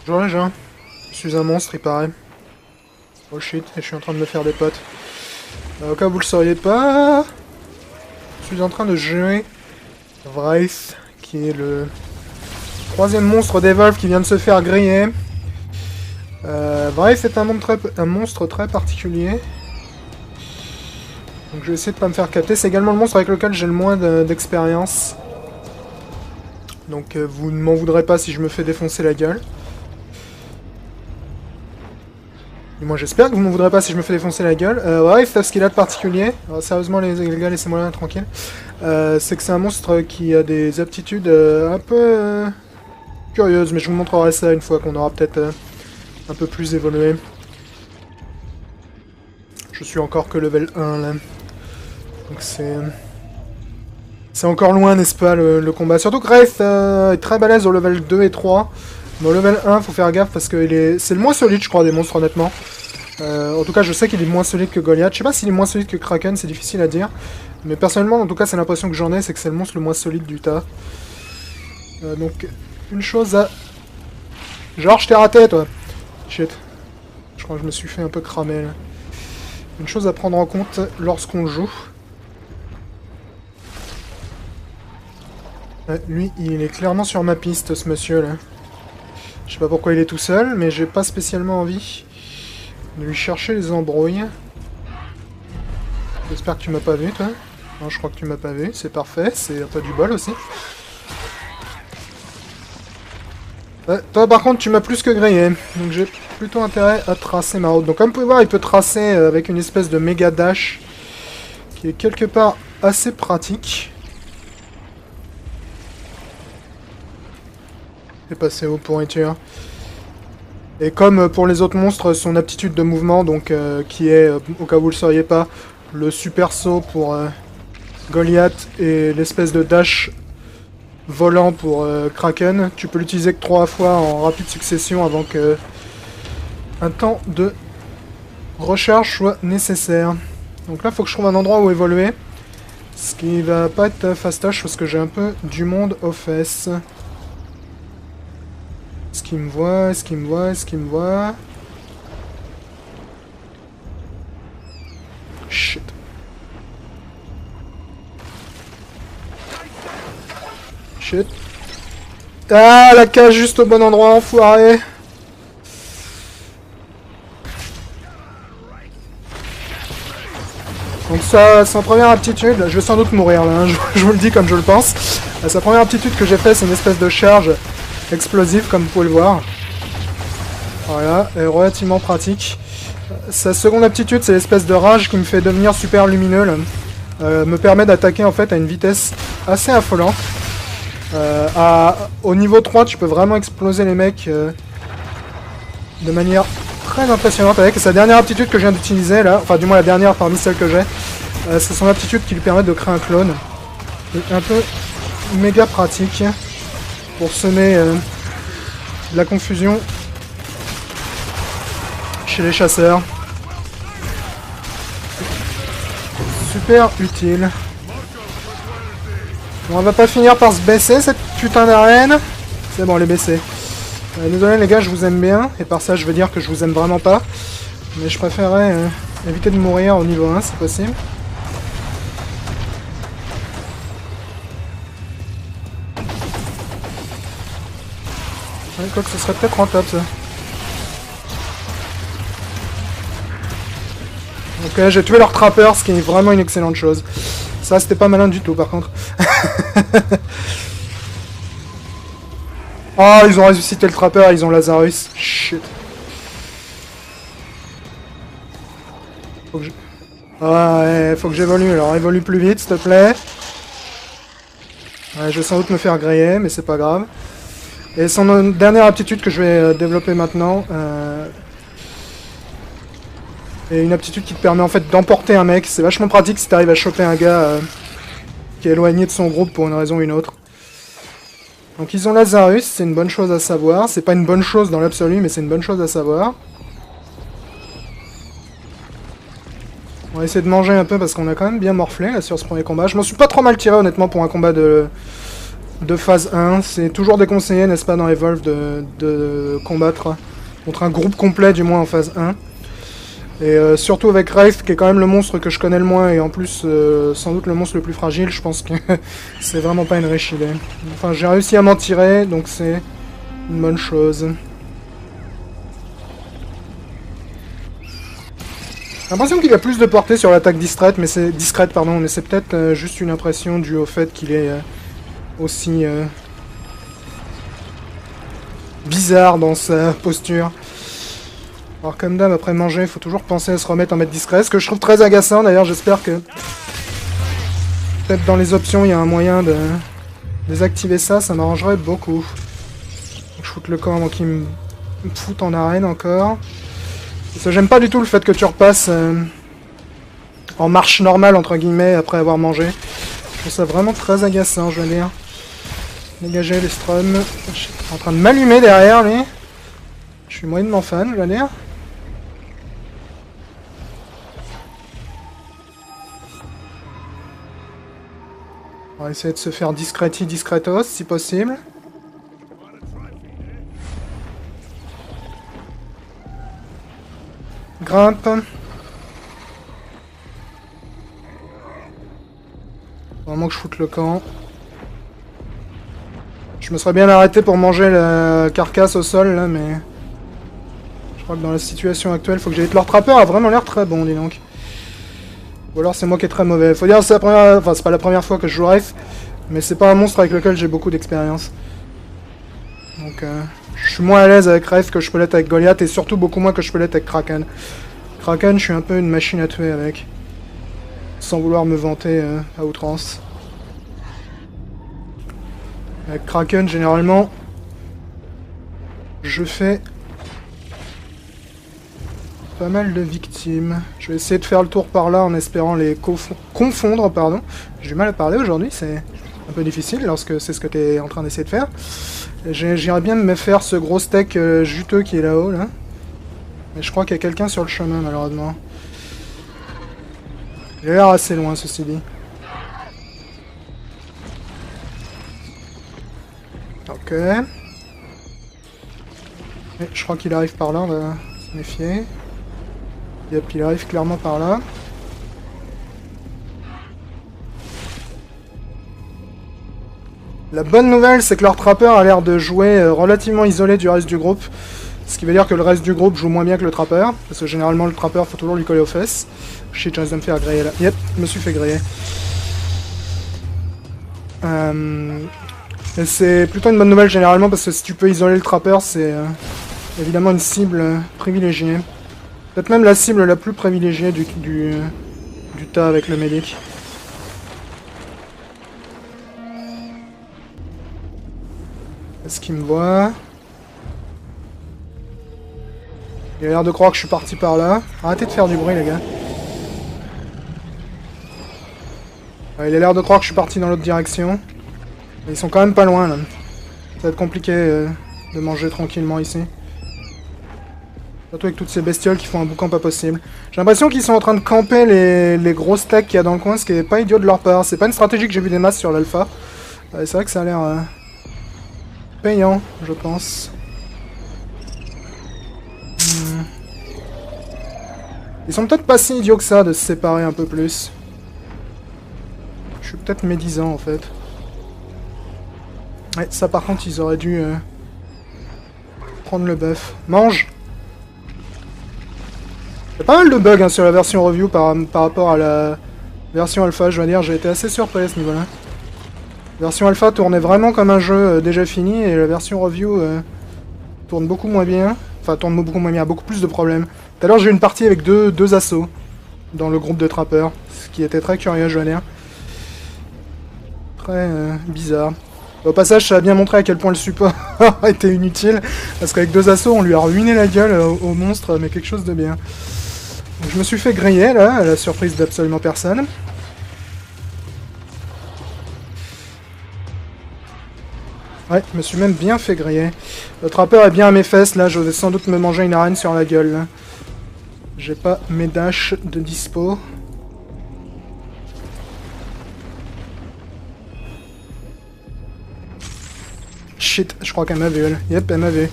Bonjour les gens, je suis un monstre il paraît. Oh shit, et je suis en train de me faire des potes. Au cas où vous le sauriez pas, je suis en train de jouer Wraith, qui est le troisième monstre d'Evolve qui vient de se faire griller. Wraith est un monstre très particulier. Donc je vais essayer de pas me faire capter. C'est également le monstre avec lequel j'ai le moins d'expérience. Donc vous ne m'en voudrez pas si je me fais défoncer la gueule. Et moi j'espère que vous ne m'en voudrez pas si je me fais défoncer la gueule. Wraith, ce qu'il a de particulier, alors, sérieusement les gars, laissez-moi là tranquille, c'est que c'est un monstre qui a des aptitudes un peu curieuses, mais je vous montrerai ça une fois qu'on aura peut-être un peu plus évolué. Je suis encore que level 1 là. Donc c'est encore loin, n'est-ce pas, le combat. Surtout que Wraith est très balèze au level 2 et 3. Mais au level 1, faut faire gaffe parce que c'est le moins solide, je crois, des monstres, honnêtement. En tout cas, je sais qu'il est moins solide que Goliath. Je sais pas s'il est moins solide que Kraken, c'est difficile à dire. Mais personnellement, en tout cas, c'est l'impression que j'en ai, c'est que c'est le monstre le moins solide du tas. Donc, une chose à... Genre, je t'ai raté, toi. Shit. Je crois que je me suis fait un peu cramer, là. Une chose à prendre en compte lorsqu'on joue. Lui, il est clairement sur ma piste, ce monsieur-là. Je sais pas pourquoi il est tout seul, mais j'ai pas spécialement envie de lui chercher les embrouilles. J'espère que tu m'as pas vu, toi. Non, je crois que tu m'as pas vu, c'est parfait, c'est un peu du bol aussi. Toi, par contre, tu m'as plus que grillé, donc j'ai plutôt intérêt à tracer ma route. Donc, comme vous pouvez voir, il peut tracer avec une espèce de méga dash qui est quelque part assez pratique. C'est passé haut pour pourriture. Et comme pour les autres monstres, son aptitude de mouvement, donc qui est, au cas où vous le sauriez pas, le super saut pour Goliath et l'espèce de dash volant pour Kraken, tu peux l'utiliser que 3 fois en rapide succession avant que un temps de recharge soit nécessaire. Donc là, il faut que je trouve un endroit où évoluer. Ce qui va pas être fastoche parce que j'ai un peu du monde aux fesses. Est-ce qu'il me voit? Est-ce qu'il me voit? Est-ce qu'il me voit? Shit. Shit. Ah, la cage juste au bon endroit, enfoiré. Donc ça, sa première aptitude, je vais sans doute mourir là, hein, je vous le dis comme je le pense. Sa première aptitude que j'ai fait, c'est une espèce de charge explosive, comme vous pouvez le voir. Voilà, elle est relativement pratique. Sa seconde aptitude, c'est l'espèce de rage qui me fait devenir super lumineux, là. Me permet d'attaquer en fait à une vitesse assez affolante. Au niveau 3, tu peux vraiment exploser les mecs de manière très impressionnante avec. Et sa dernière aptitude que je viens d'utiliser là, enfin du moins la dernière parmi celles que j'ai, c'est son aptitude qui lui permet de créer un clone. C'est un peu méga pratique pour semer de la confusion chez les chasseurs. Super utile. Bon, on va pas finir par se baisser cette putain d'arène. C'est bon, elle est baissée. Désolé les gars, je vous aime bien. Et par ça, je veux dire que je vous aime vraiment pas. Mais je préférerais éviter de mourir au niveau 1, si possible. Ouais, quoi que ce serait peut-être rentable, ça. Ok, j'ai tué leur trapper, ce qui est vraiment une excellente chose. Ça, c'était pas malin du tout, par contre. Oh, ils ont ressuscité le trapper, ils ont Lazarus. Shit. Faut que je... Ah ouais, faut que j'évolue, alors évolue plus vite, s'il te plaît. Ouais, je vais sans doute me faire griller, mais c'est pas grave. Et son dernière aptitude que je vais développer maintenant... Et une aptitude qui te permet en fait d'emporter un mec. C'est vachement pratique si t'arrives à choper un gars qui est éloigné de son groupe pour une raison ou une autre. Donc ils ont Lazarus, c'est une bonne chose à savoir. C'est pas une bonne chose dans l'absolu, mais c'est une bonne chose à savoir. On va essayer de manger un peu parce qu'on a quand même bien morflé là sur ce premier combat. Je m'en suis pas trop mal tiré honnêtement pour un combat de phase 1. C'est toujours déconseillé, n'est-ce pas, dans Evolve de combattre contre un groupe complet, du moins en phase 1. Et surtout avec Wraith, qui est quand même le monstre que je connais le moins, et en plus, sans doute le monstre le plus fragile, je pense que c'est vraiment pas une riche idée. Enfin, j'ai réussi à m'en tirer, donc c'est une bonne chose. J'ai l'impression qu'il a plus de portée sur l'attaque discrète, mais c'est peut-être juste une impression due au fait qu'il est aussi bizarre dans sa posture. Alors comme d'hab, après manger, il faut toujours penser à se remettre en mode discret, ce que je trouve très agaçant. D'ailleurs, j'espère que peut-être dans les options, il y a un moyen de désactiver ça, ça m'arrangerait beaucoup. Donc, je foute le camp avant qu'il me foute en arène encore. J'aime pas du tout le fait que tu repasses en marche normale, entre guillemets, après avoir mangé. Je trouve ça vraiment très agaçant, je veux dire. Dégager les strums. Je suis en train de m'allumer derrière, lui. Je suis moyennement fan, je veux dire. On va essayer de se faire discretos, si possible. Grimpe. Vraiment que je foute le camp. Je me serais bien arrêté pour manger la carcasse au sol, là, mais... Je crois que dans la situation actuelle, faut que j'évite. Leur trappeur a vraiment l'air très bon, dis donc. Ou alors c'est moi qui est très mauvais. Faut dire que c'est la première... Enfin, c'est pas la première fois que je joue Wraith, mais c'est pas un monstre avec lequel j'ai beaucoup d'expérience. Donc, je suis moins à l'aise avec Wraith que je peux l'être avec Goliath, et surtout beaucoup moins que je peux l'être avec Kraken. Kraken, je suis un peu une machine à tuer avec. Sans vouloir me vanter à outrance. Avec Kraken, généralement, je fais pas mal de victimes. Je vais essayer de faire le tour par là en espérant les confondre, pardon. J'ai du mal à parler aujourd'hui, c'est un peu difficile lorsque c'est ce que tu es en train d'essayer de faire. J'irais bien me faire ce gros steak juteux qui est là-haut, là. Mais je crois qu'il y a quelqu'un sur le chemin, malheureusement. Il a l'air assez loin, ceci dit. Ok. Et je crois qu'il arrive par là, on va se méfier. Yep, il arrive clairement par là. La bonne nouvelle, c'est que leur trappeur a l'air de jouer relativement isolé du reste du groupe. Ce qui veut dire que le reste du groupe joue moins bien que le trappeur. Parce que généralement, le trappeur, faut toujours lui coller aux fesses. Shit, je risque de me faire griller là. Yep, je me suis fait griller. C'est plutôt une bonne nouvelle généralement parce que si tu peux isoler le trappeur, c'est évidemment une cible privilégiée. Peut-être même la cible la plus privilégiée du tas avec le medic. Est-ce qu'il me voit? Il a l'air de croire que je suis parti par là. Arrêtez de faire du bruit, les gars. Ouais, il a l'air de croire que je suis parti dans l'autre direction. Mais ils sont quand même pas loin, là. Ça va être compliqué de manger tranquillement ici. Surtout avec toutes ces bestioles qui font un boucan pas possible. J'ai l'impression qu'ils sont en train de camper les gros stacks qu'il y a dans le coin, ce qui est pas idiot de leur part. C'est pas une stratégie que j'ai vu des masses sur l'alpha. C'est vrai que ça a l'air payant, je pense. Ils sont peut-être pas si idiots que ça de se séparer un peu plus. Je suis peut-être médisant en fait. Ouais, ça par contre ils auraient dû prendre le buff. Mange! Il y a pas mal de bugs hein, sur la version review par rapport à la version alpha, je veux dire, j'ai été assez surpris à ce niveau-là. La version alpha tournait vraiment comme un jeu déjà fini et la version review tourne beaucoup moins bien. Enfin, tourne beaucoup moins bien, beaucoup plus de problèmes. Tout à l'heure j'ai eu une partie avec deux assauts dans le groupe de trappeurs, ce qui était très curieux, je veux dire. Très bizarre. Au passage, ça a bien montré à quel point le support était inutile, parce qu'avec 2 assauts, on lui a ruiné la gueule au monstre, mais quelque chose de bien. Donc, je me suis fait griller, là, à la surprise d'absolument personne. Ouais, je me suis même bien fait griller. Le trappeur est bien à mes fesses, là, je vais sans doute me manger une arène sur la gueule, là. J'ai pas mes dashs de dispo. shit, je crois qu'elle m'a vu, elle. Yep, elle m'a vu.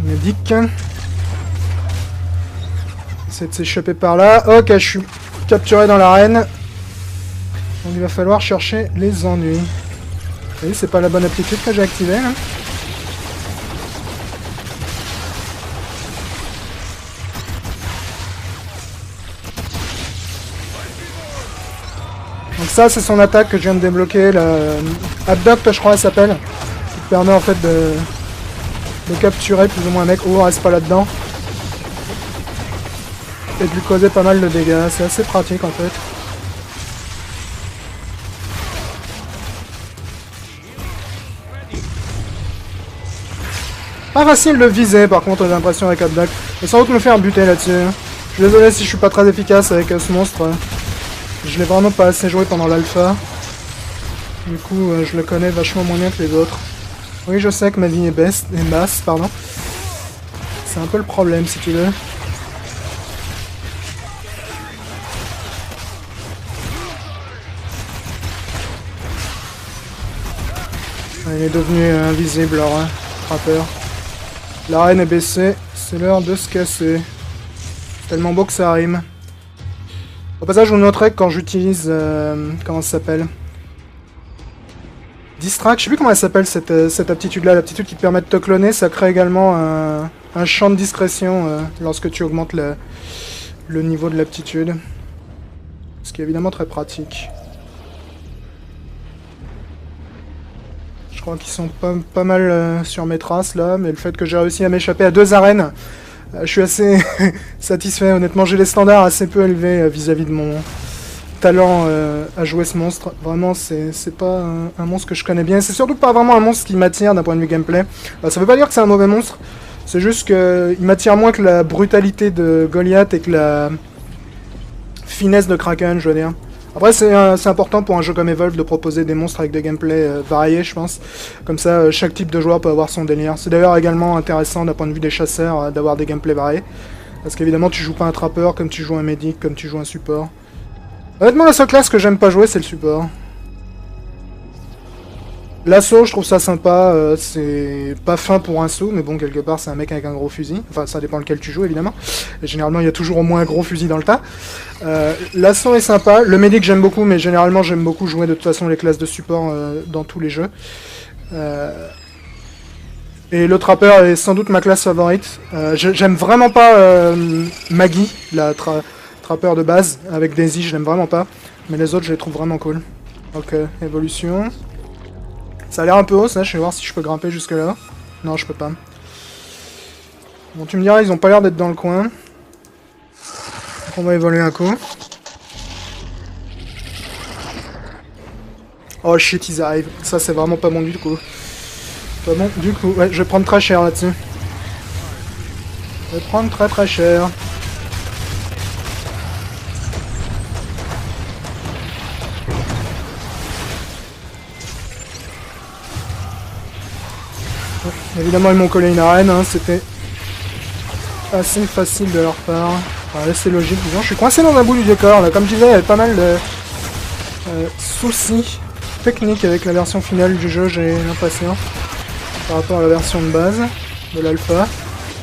Médic. Essayer de s'échapper par là. Ok, je suis capturé dans l'arène. Donc il va falloir chercher les ennuis. Vous voyez, c'est pas la bonne aptitude que j'ai activée, là. Donc ça, c'est son attaque que je viens de débloquer, la Abduct, je crois, elle s'appelle. Qui te permet en fait de capturer plus ou moins un mec. Oh, on reste pas là-dedans. Et de lui causer pas mal de dégâts. C'est assez pratique en fait. Pas facile de viser par contre, j'ai l'impression avec Abduct. Et sans doute me faire buter là-dessus. Je suis désolé si je suis pas très efficace avec ce monstre. Je l'ai vraiment pas assez joué pendant l'alpha. Du coup, je le connais vachement moins bien que les autres. Oui, je sais que ma vie est basse, pardon. C'est un peu le problème, si tu veux. Il est devenu invisible, alors, hein, trappeur. L'arène est baissée, c'est l'heure de se casser. Tellement beau que ça rime. Au passage, je vous noterai que quand j'utilise... comment ça s'appelle? Distract, je sais plus comment elle s'appelle cette aptitude-là. L'aptitude qui te permet de te cloner, ça crée également un champ de discrétion lorsque tu augmentes le niveau de l'aptitude. Ce qui est évidemment très pratique. Je crois qu'ils sont pas mal sur mes traces là, mais le fait que j'ai réussi à m'échapper à 2 arènes, je suis assez satisfait. Honnêtement, j'ai les standards assez peu élevés vis-à-vis de mon talent à jouer ce monstre. Vraiment, c'est pas un monstre que je connais bien. C'est surtout pas vraiment un monstre qui m'attire d'un point de vue gameplay. Ça veut pas dire que c'est un mauvais monstre, c'est juste qu'il m'attire moins que la brutalité de Goliath et que la finesse de Kraken, je veux dire. Après, c'est important pour un jeu comme Evolve de proposer des monstres avec des gameplays variés, je pense. Comme ça, chaque type de joueur peut avoir son délire. C'est d'ailleurs également intéressant d'un point de vue des chasseurs d'avoir des gameplays variés. Parce qu'évidemment, tu joues pas un trappeur comme tu joues un médic, comme tu joues un support. Honnêtement, la seule classe que j'aime pas jouer, c'est le support. L'assaut, je trouve ça sympa, c'est pas fin pour un saut, mais bon, quelque part, c'est un mec avec un gros fusil. Enfin, ça dépend lequel tu joues, évidemment. Et généralement, il y a toujours au moins un gros fusil dans le tas. L'assaut est sympa. Le médic, j'aime beaucoup, mais généralement, j'aime beaucoup jouer de toute façon les classes de support dans tous les jeux. Et le trappeur est sans doute ma classe favorite. J'aime vraiment pas Maggie, la trappeur de base, avec Daisy, je l'aime vraiment pas. Mais les autres, je les trouve vraiment cool. Donc, évolution... Ça a l'air un peu haut, ça, je vais voir si je peux grimper jusque là. Non, je peux pas. Bon, tu me diras, ils ont pas l'air d'être dans le coin. Donc on va évoluer un coup. Oh shit, ils arrivent. Ça, c'est vraiment pas bon du coup. Pas bon du coup. Ouais, je vais prendre très cher là-dessus. Je vais prendre très cher. Évidemment, ils m'ont collé une arène, hein, c'était assez facile de leur part. Enfin, c'est logique, disons. Je suis coincé dans un bout du décor, là. Comme je disais, il y avait pas mal de soucis techniques avec la version finale du jeu, j'ai l'impression, par rapport à la version de base de l'alpha.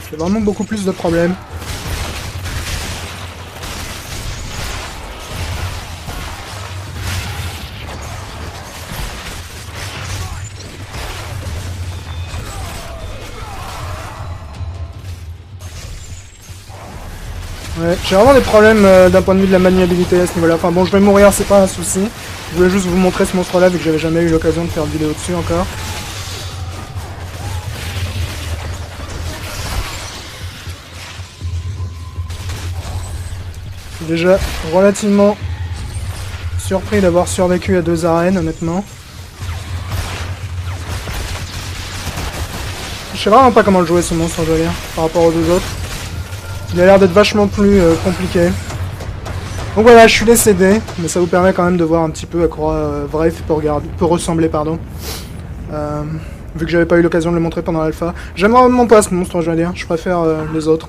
Il y a vraiment beaucoup plus de problèmes. Ouais, j'ai vraiment des problèmes d'un point de vue de la maniabilité à ce niveau-là. Enfin bon, je vais mourir, c'est pas un souci. Je voulais juste vous montrer ce monstre-là, vu que j'avais jamais eu l'occasion de faire une vidéo dessus encore. Je suis déjà relativement surpris d'avoir survécu à 2 arènes, honnêtement. Je sais vraiment pas comment le jouer ce monstre, je veux dire, par rapport aux 2 autres. Il a l'air d'être vachement plus compliqué. Donc voilà, je suis décédé, mais ça vous permet quand même de voir un petit peu à quoi Wraith peut ressembler, pardon. Vu que j'avais pas eu l'occasion de le montrer pendant l'alpha. J'aime vraiment pas ce monstre, je veux dire, je préfère les autres.